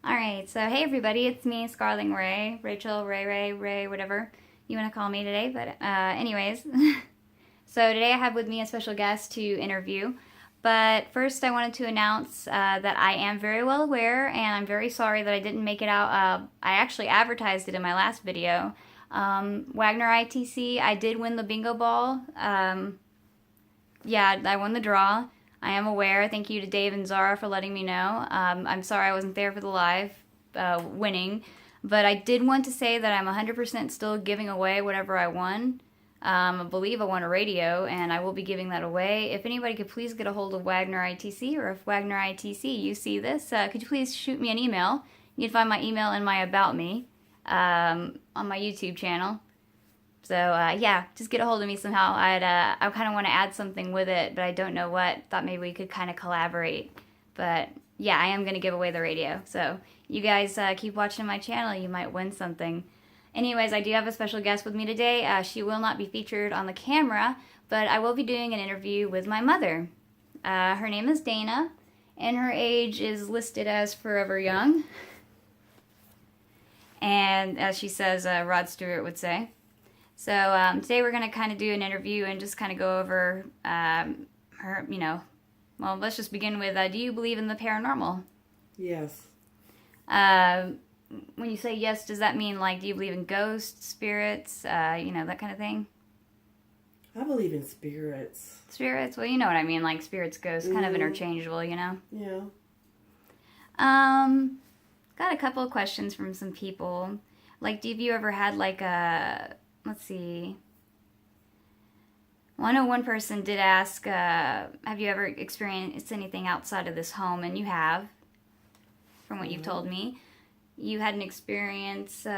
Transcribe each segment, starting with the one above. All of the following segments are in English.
Alright, so hey everybody, it's me, Scarling Ray, Rachel, Ray, whatever you want to call me today, but anyways. So today I have with me a special guest to interview, but first I wanted to announce that I am very well aware, and I'm very sorry that I didn't make it out. I actually advertised it in my last video. Wagner ITC, I did win the bingo ball. Yeah, I won the draw. I am aware. Thank you to Dave and Zara for letting me know. I'm sorry I wasn't there for the live winning, but I did want to say that I'm 100% still giving away whatever I won. I believe I won a radio, and I will be giving that away. If anybody could please get a hold of Wagner ITC, or if Wagner ITC, you see this, could you please shoot me an email? You can find my email in my About Me on my YouTube channel. So, yeah, just get a hold of me somehow. I kind of want to add something with it, but I don't know what. Thought maybe we could kind of collaborate. But, yeah, I am going to give away the radio. So, you guys keep watching my channel. You might win something. Anyways, I do have a special guest with me today. She will not be featured on the camera, but I will be doing an interview with my mother. Her name is Dana, and her age is listed as forever young. And as she says, Rod Stewart would say. So today we're going to kind of do an interview and just kind of go over her, well, let's just begin with, do you believe in the paranormal? Yes. When you say yes, does that mean, like, do you believe in ghosts, spirits, that kind of thing? I believe in spirits. Spirits? Well, you know what I mean, like spirits, ghosts, kind of interchangeable, Yeah. Got a couple of questions from some people. Like, have you ever had, like, let's see. Well, I know one person did ask, have you ever experienced anything outside of this home? And you have, from what you've told me. You had an experience, do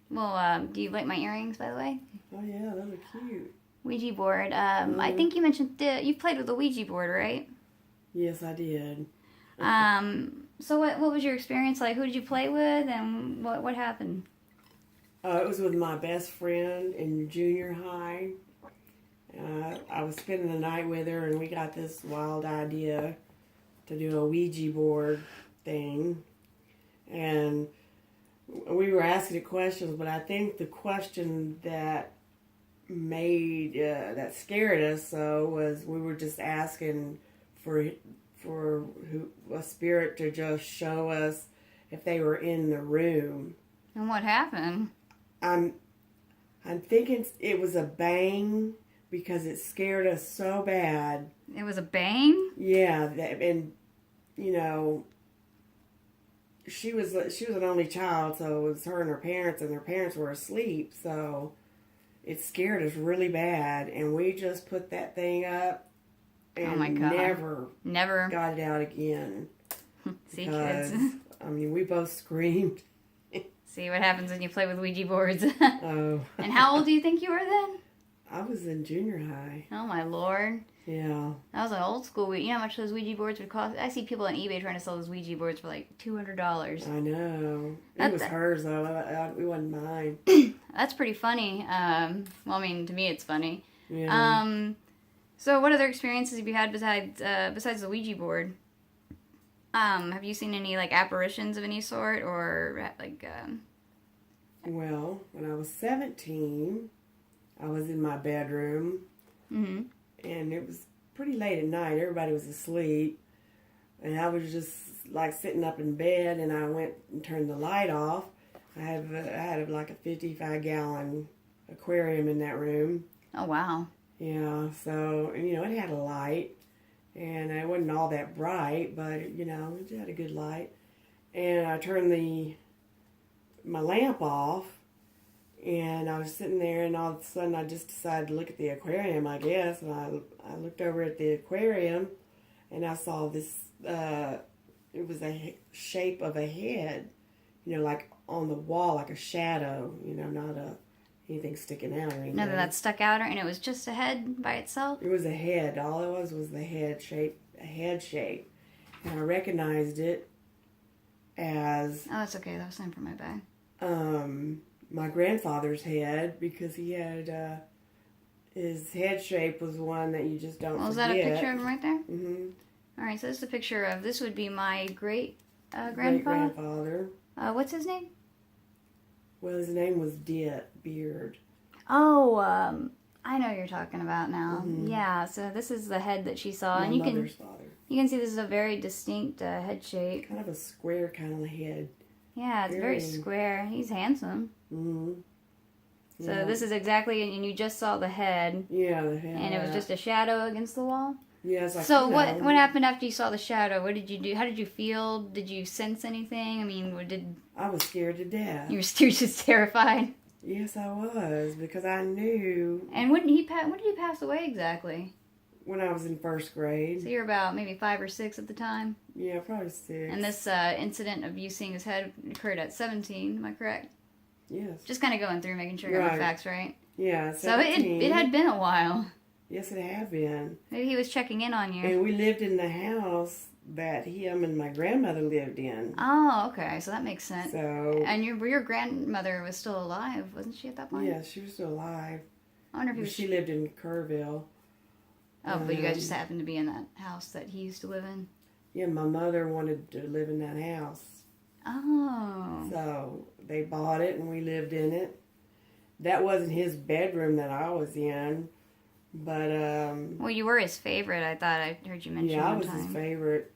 you like my earrings, by the way? Oh, yeah, those are cute. Ouija board. I think you mentioned, you played with the Ouija board, right? Yes, I did. So what was your experience like? Who did you play with, and what happened? It was with my best friend in junior high. I was spending the night with her, and we got this wild idea to do a Ouija board thing. And we were asking it questions, but I think the question that that scared us was we were just asking for a spirit to just show us if they were in the room. And what happened? I'm thinking it was a bang because it scared us so bad. It was a bang? Yeah, and she was an only child, so it was her and their parents were asleep, so it scared us really bad, and we just put that thing up and oh my God. Never got it out again. See, because, kids. I mean, we both screamed. See what happens when you play with Ouija boards. Oh. And how old do you think you were then? I was in junior high. Oh my Lord. Yeah. That was an old school. You know how much those Ouija boards would cost? I see people on eBay trying to sell those Ouija boards for like $200. I know. It was hers though. It wasn't mine. That's pretty funny. Well, I mean, to me it's funny. Yeah. So what other experiences have you had besides the Ouija board? Have you seen any, like, apparitions of any sort, or, like, Well, when I was 17, I was in my bedroom, and it was pretty late at night. Everybody was asleep, and I was just, like, sitting up in bed, and I went and turned the light off. I had like a 55-gallon aquarium in that room. Oh, wow. Yeah, so, it had a light. And it wasn't all that bright, but, it had a good light. And I turned my lamp off, and I was sitting there, and all of a sudden I just decided to look at the aquarium, I guess. And I looked over at the aquarium, and I saw this, it was a shape of a head, like on the wall, like a shadow, not anything sticking out or anything. Nothing that stuck out, and it was just a head by itself? It was a head. All it was the head shape, a head shape. And I recognized it as... Oh, that's okay. That was time for my bag. My grandfather's head, because he had... his head shape was one that you just don't forget. Was that a picture of him right there? Mm-hmm. All right, so this is a picture of... This would be my great grandpa? Great-grandfather. What's his name? Well, his name was Beard. Oh, I know who you're talking about now. Mhm. Yeah, so this is the head that she saw, My and mother's father. you can see this is a very distinct head shape. Kind of a square kind of head. Yeah, it's very square. He's handsome. Mm-hmm. So Yeah. this is exactly, and you just saw the head, Yeah, the head. and it was just a shadow against the wall. Yeah, it's like, So what happened after you saw the shadow? What did you do? How did you feel? Did you sense anything? I mean, I was scared to death. you were just terrified? Yes, I was, because I knew And when did he pass away exactly? when I was in first grade. So you're about maybe 5 or 6 at the time. Yeah, probably 6. And this incident of you seeing his head occurred at 17. Am I correct? Yes. Just kind of going through, making sure I got the Right. facts right. Yeah, So 17. it had been a while. Yes, it had been. Maybe he was checking in on you. And we lived in the house that him and my grandmother lived in. Oh, okay. So that makes sense. So, And your grandmother was still alive, wasn't she at that point? yeah, she was still alive. I wonder if he was. She lived in Kerrville. Oh, but you guys just happened to be in that house that he used to live in. Yeah, my mother wanted to live in that house. Oh. So they bought it and we lived in it. That wasn't his bedroom that I was in, but Well, you were his favorite. I thought I heard you mention yeah, I one was time. his favorite.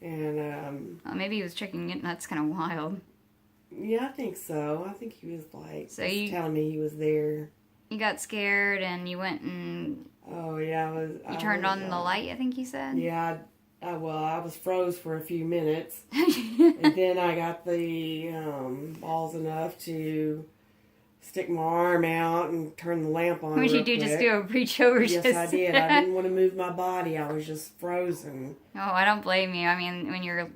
And Oh, maybe he was checking in. That's kind of wild. yeah, I think so. I think he was like So just you- telling me he was there. You got scared and you went and Oh yeah, you turned on the light. I think you said. Yeah, I was froze for a few minutes, and then I got the balls enough to stick my arm out and turn the lamp on. What did you real do? Just quick. do a reach over? Yes, I did. I didn't want to move my body. I was just frozen. Oh, I don't blame you. I mean, when you're,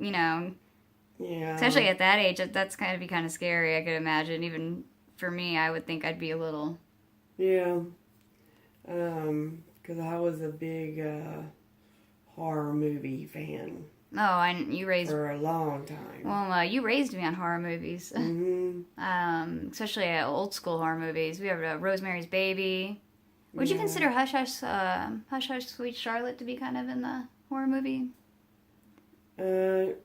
Yeah. especially at that age, that's kind of be kind of scary. I could imagine. Even for me, I would think I'd be a little. Yeah. Because I was a big horror movie fan Oh, you raised. for a long time. Well, you raised me on horror movies, Hmm. especially old school horror movies. We have Rosemary's Baby. Would you Yeah. consider Hush Hush Sweet Charlotte to be kind of in the horror movie?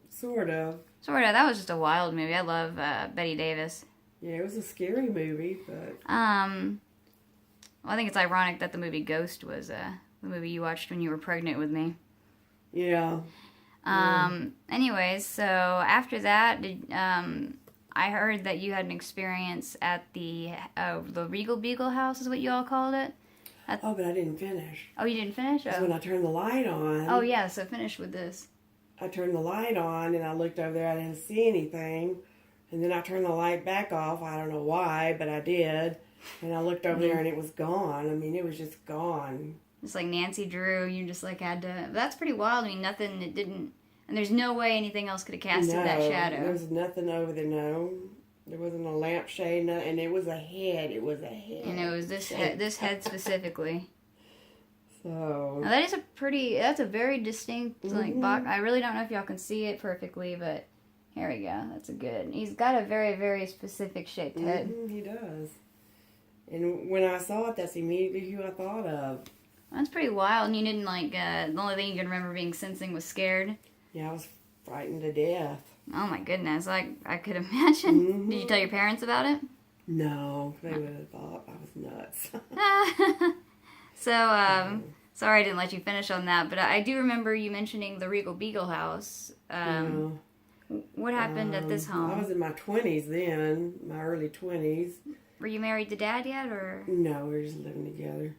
Sort of. Sort of. That was just a wild movie. I love Betty Davis. Yeah, it was a scary movie, but Well, I think it's ironic that the movie Ghost was the movie you watched when you were pregnant with me. yeah. Anyways, so after that, I heard that you had an experience at the Regal Beagle House, is what you all called it. Oh, but I didn't finish. Oh, you didn't finish? Because when I turned the light on, Oh, yeah, so finish with this. I turned the light on and I looked over there. I didn't see anything. And then I turned the light back off. I don't know why, but I did. And I looked over there and it was gone. I mean, it was just gone. Just like Nancy Drew, you just like had to. That's pretty wild. I mean, nothing, it didn't. And there's no way anything else could have casted that shadow. There was nothing over there, no. There wasn't a lampshade, no, and it was a head. It was a head. And it was this head specifically. So. Now that's a very distinct, like, box. I really don't know if y'all can see it perfectly, but here we go. That's a good. He's got a very, very specific shaped head. He does. And when I saw it, that's immediately who I thought of. That's pretty wild. And you didn't, like, the only thing you can remember being sensing was scared. Yeah, I was frightened to death. Oh my goodness, I could imagine. Mm-hmm. Did you tell your parents about it? No, they would have thought I was nuts. So, sorry I didn't let you finish on that, but I do remember you mentioning the Regal Beagle House. What happened at this home? I was in my 20s then, my early 20s. Were you married to Dad yet, or? No, we were just living together.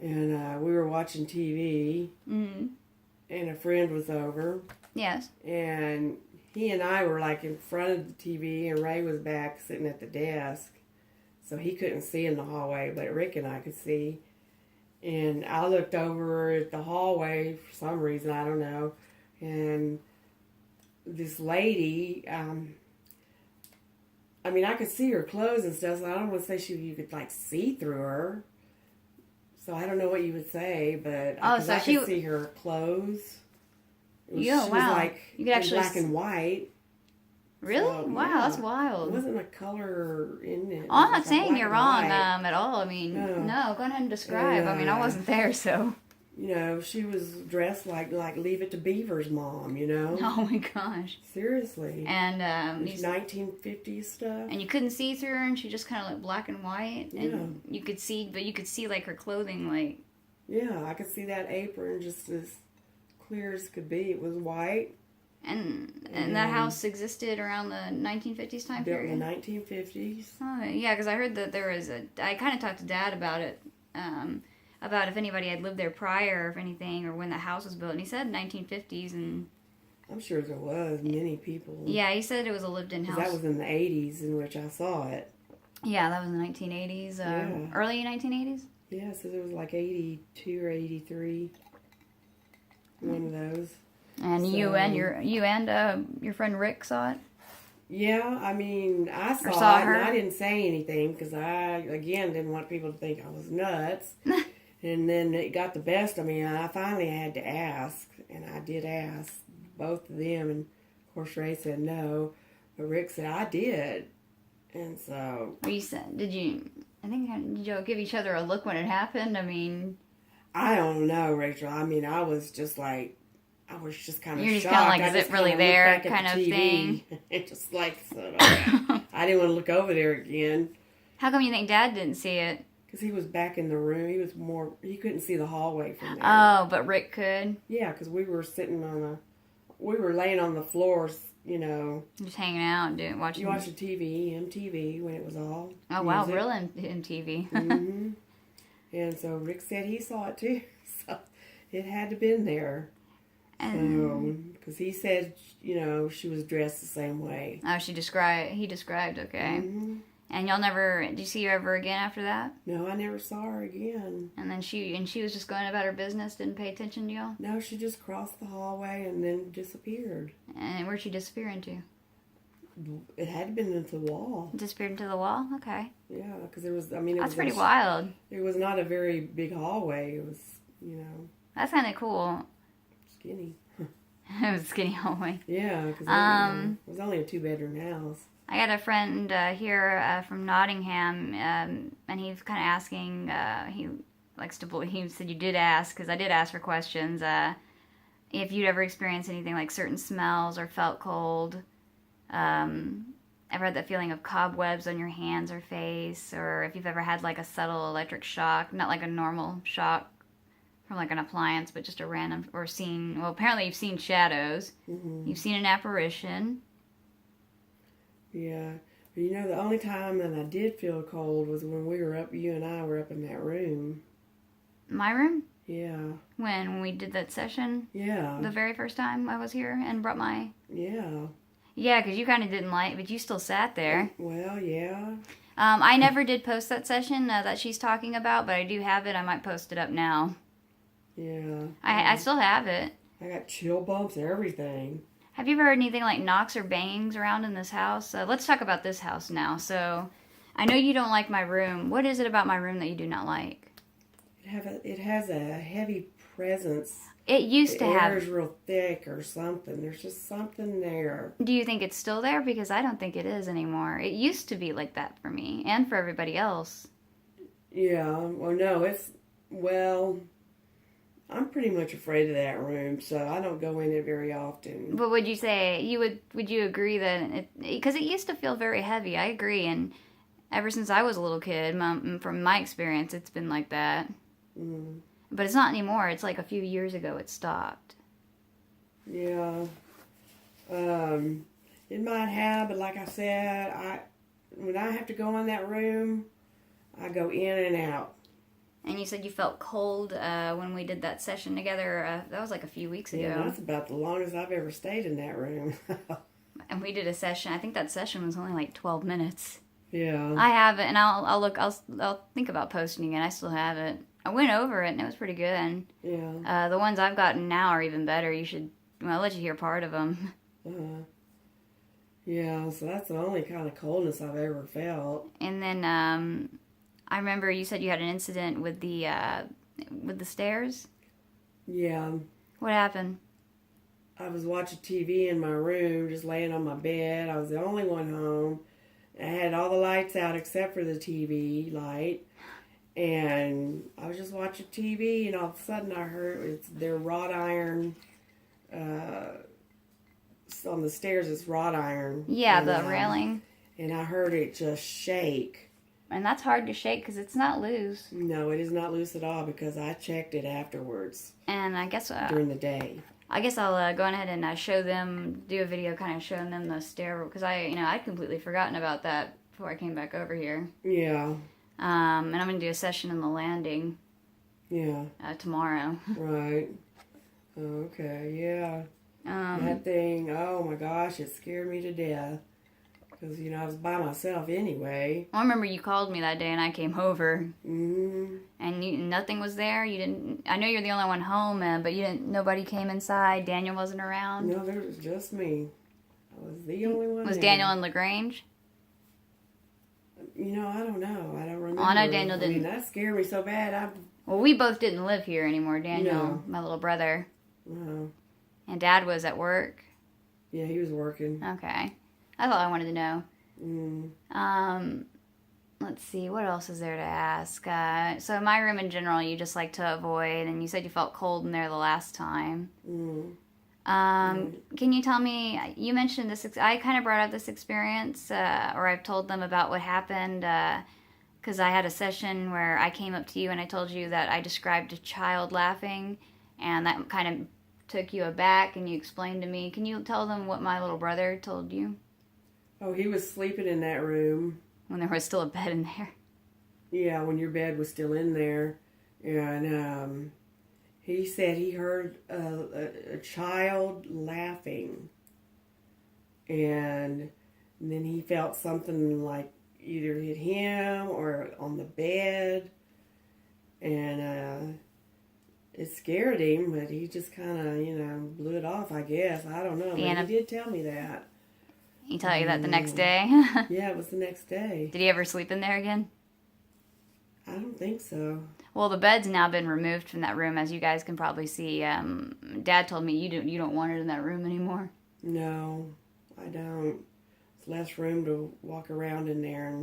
And we were watching TV, Mm-hmm. and a friend was over. Yes. And he and I were like in front of the TV, and Ray was back sitting at the desk. So he couldn't see in the hallway, but Rick and I could see. And I looked over at the hallway for some reason, I don't know. And this lady, I mean, I could see her clothes and stuff, so I don't want to say you could like see through her. So I don't know what you would say, but so I could see her clothes. She wow. was like You could actually black and white. Really? So, Wow, yeah. that's It wild. wasn't a color in it. Oh, I'm It not was saying black you're and wrong white. at all. I mean, No. no, go ahead and describe. I mean, I wasn't there, so. she was dressed like Leave It to Beaver's mom, Oh my gosh. Seriously. And 1950s stuff. And you couldn't see through her, and she just kind of looked black and white. And Yeah. you could see like her clothing, like. Yeah, I could see that apron just as clear as could be. It was white. And that house existed around the 1950s time Built period? in the 1950s. Oh, yeah, because I heard that there was I kind of talked to Dad about it, about if anybody had lived there prior, if anything, or when the house was built. And he said 1950s, and... I'm sure there was many people. Yeah, he said it was a lived-in house. That was in the 80s in which I saw it. Yeah, that was in the 1980s, early 1980s? Yeah, so there was like 82 or 83. One of those. And So, you and your friend Rick saw it? Yeah, I mean, I saw saw it her? and I didn't say anything because I, again, didn't want people to think I was nuts. And then it got the best of me, and I finally had to ask, and I did ask both of them, and of course Ray said no, but Rick said I did. And so... Did you give each other a look when it happened? I mean... I don't know, Rachel. I mean, I was just kind of shocked. You're just kind of like, is it really there kind of thing? Just like, I didn't want to look over there again. How come you think Dad didn't see it? Because he was back in the room. He couldn't see the hallway from there. Oh, but Rick could? Yeah, because we were laying on the floors, Just hanging out and watching. You watched the TV, MTV, when it was all Oh, music. wow, real MTV. Mm-hmm. And so Rick said he saw it too. So it had to been there. Because he said, she was dressed the same way. Oh, he described, okay. Mm-hmm. And did you see her ever again after that? No, I never saw her again. And then she was just going about her business, didn't pay attention to y'all? No, she just crossed the hallway and then disappeared. And where'd she disappear into? It had to been into the wall. Disappeared into the wall? Okay. Yeah, because it That's was pretty wild. It was not a very big hallway. It was, That's kind of cool. skinny. It was a skinny hallway. Yeah, because it was only a 2-bedroom house. I got a friend here from Nottingham, and he's kind of asking, he said you did ask, because I did ask for questions, if you'd ever experienced anything like certain smells or felt cold, ever had that feeling of cobwebs on your hands or face, or if you've ever had like a subtle electric shock, not like a normal shock from like an appliance, but just a random, or apparently you've seen shadows, you've seen an apparition. Yeah, but the only time that I did feel cold was when you and I were up in that room. My room? Yeah. When we did that session? Yeah. The very first time I was here and brought my... Yeah. Yeah, because you kind of didn't like, but you still sat there. Well, yeah. I never did post that session that she's talking about, but I do have it. I might post it up now. Yeah. I still have it. I got chill bumps, everything. Have you ever heard anything like knocks or bangings around in this house? Let's talk about this house now. So, I know you don't like my room. What is it about my room that you do not like? It has a heavy presence. It used to have... The air is real thick or something. There's just something there. Do you think it's still there? Because I don't think it is anymore. It used to be like that for me and for everybody else. Yeah. Well, no, I'm pretty much afraid of that room, so I don't go in it very often. But would you say, would you agree that, because it used to feel very heavy, I agree, and ever since I was a little kid, from my experience, it's been like that. Mm. But it's not anymore. It's like a few years ago it stopped. Yeah. It might have, but like I said, when I have to go in that room, I go in and out. And you said you felt cold when we did that session together. That was like a few weeks ago. Yeah, that's about the longest I've ever stayed in that room. And we did a session. I think that session was only like 12 minutes. Yeah. I have it, and I'll think about posting it. I still have it. I went over it, and it was pretty good. Yeah. The ones I've gotten now are even better. I'll let you hear part of them. Yeah, so that's the only kind of coldness I've ever felt. And then I remember you said you had an incident with the stairs. Yeah. What happened? I was watching TV in my room, just laying on my bed. I was the only one home. I had all the lights out except for the TV light. And I was just watching TV, and all of a sudden I heard it's their wrought iron. On the stairs, it's wrought iron. Yeah, and, the railing. And I heard it just shake. And that's hard to shake because it's not loose. No, it is not loose at all because I checked it afterwards. And I guess during the day. I guess I'll go ahead and show them, do a video kind of showing them the stair, because I'd completely forgotten about that before I came back over here. Yeah. And I'm going to do a session in the landing. Yeah. Tomorrow. Right. Okay, yeah. That thing, oh my gosh, it scared me to death. Because, I was by myself anyway. I remember you called me that day and I came over. Mm-hmm. And nothing was there. You didn't. I know you're the only one home, but you didn't. Nobody came inside. Daniel wasn't around. No, there was just me. I was the only one. Was there. Daniel in LaGrange? I don't know. I don't remember. Oh, I know Daniel didn't. That scared me so bad. Well, we both didn't live here anymore. Daniel, my little brother. No. And Dad was at work. Yeah, he was working. Okay. That's all I wanted to know. Mm. Let's see, what else is there to ask? So my room in general, you just like to avoid, and you said you felt cold in there the last time. Can you tell me, you mentioned this, I kind of brought up this experience, or I've told them about what happened, because I had a session where I came up to you and I told you that I described a child laughing, and that kind of took you aback, and you explained to me. Can you tell them what my little brother told you? Oh, he was sleeping in that room. When there was still a bed in there. Yeah, when your bed was still in there. And he said he heard a child laughing. And then he felt something like either hit him or on the bed. And it scared him, but he just kind of, blew it off, I guess. I don't know. But he did tell me that. He tell you that the next day? Yeah, it was the next day. Did he ever sleep in there again? I don't think so. Well, the bed's now been removed from that room, as you guys can probably see. Dad told me you don't want it in that room anymore. No, I don't. It's less room to walk around in there.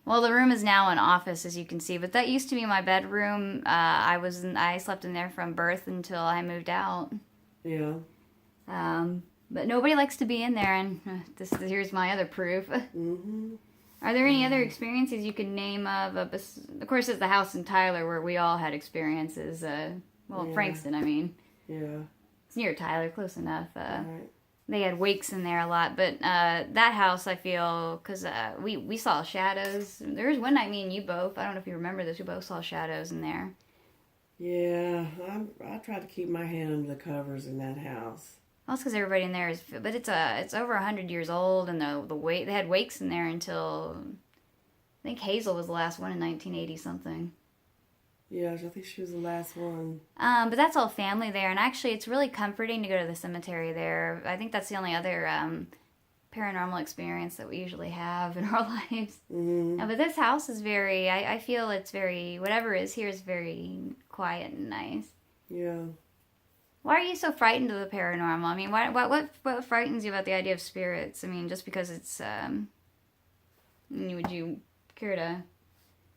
Well, the room is now an office, as you can see, but that used to be my bedroom. I slept in there from birth until I moved out. Yeah. But nobody likes to be in there, and here's my other proof. Mm-hmm. Are there any other experiences you can name of? Of course, it's the house in Tyler where we all had experiences. Frankston, I mean. Yeah. It's near Tyler, close enough. Right. They had wakes in there a lot, but that house, I feel, because we saw shadows. There was one night, me and you both, I don't know if you remember this, we both saw shadows in there. Yeah, I try to keep my hand under the covers in that house. Well, it's because everybody in there is, but it's over 100 years old, and they had wakes in there until, I think Hazel was the last one in 1980 something. Yeah, I think she was the last one. But that's all family there, and actually it's really comforting to go to the cemetery there. I think that's the only other paranormal experience that we usually have in our lives. Mm-hmm. But this house is very, I feel it's very, whatever is here is very quiet and nice. Yeah. Why are you so frightened of the paranormal? I mean, what frightens you about the idea of spirits? I mean, just because it's, would you care to...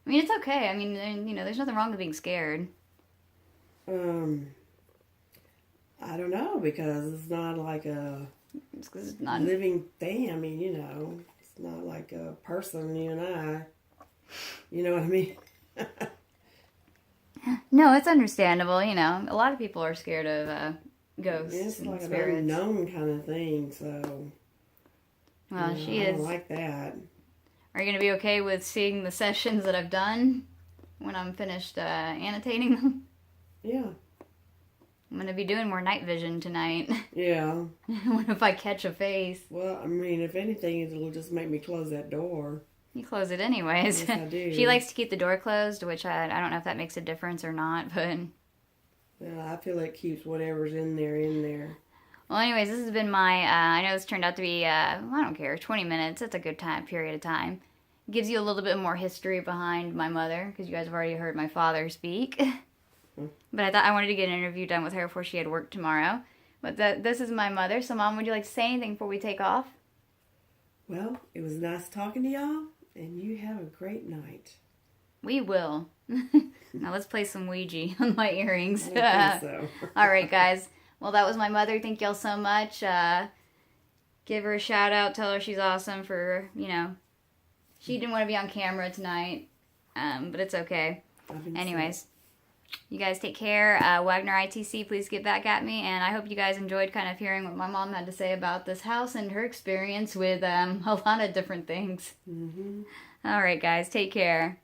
I mean, it's okay. I mean, there's nothing wrong with being scared. I don't know, because it's not like It's not living thing. I mean, it's not like a person, you and I. You know what I mean? No, it's understandable. A lot of people are scared of ghosts It's and like spirits. an unknown kind of thing, so... Well, she I is. don't like that. Are you going to be okay with seeing the sessions that I've done when I'm finished annotating them? Yeah. I'm going to be doing more night vision tonight. Yeah. What if I catch a face? Well, I mean, if anything, it'll just make me close that door. You close it anyways. Yes, I do. She likes to keep the door closed, which I don't know if that makes a difference or not, but... Well, I feel it keeps whatever's in there. Well, anyways, this has been my, I know this turned out to be, I don't care, 20 minutes. That's a good period of time. Gives you a little bit more history behind my mother, because you guys have already heard my father speak. But I thought I wanted to get an interview done with her before she had work tomorrow. But this is my mother. So, Mom, would you like to say anything before we take off? Well, it was nice talking to y'all, and you have a great night. We will. Now let's play some Ouija on my earrings. I don't think so. All right, guys. Well, that was my mother. Thank y'all so much. Give her a shout out. Tell her she's awesome for, she didn't want to be on camera tonight, but it's okay. Anyways, you guys take care. Wagner ITC, please get back at me. And I hope you guys enjoyed kind of hearing what my mom had to say about this house and her experience with a lot of different things. Mm-hmm. All right, guys. Take care.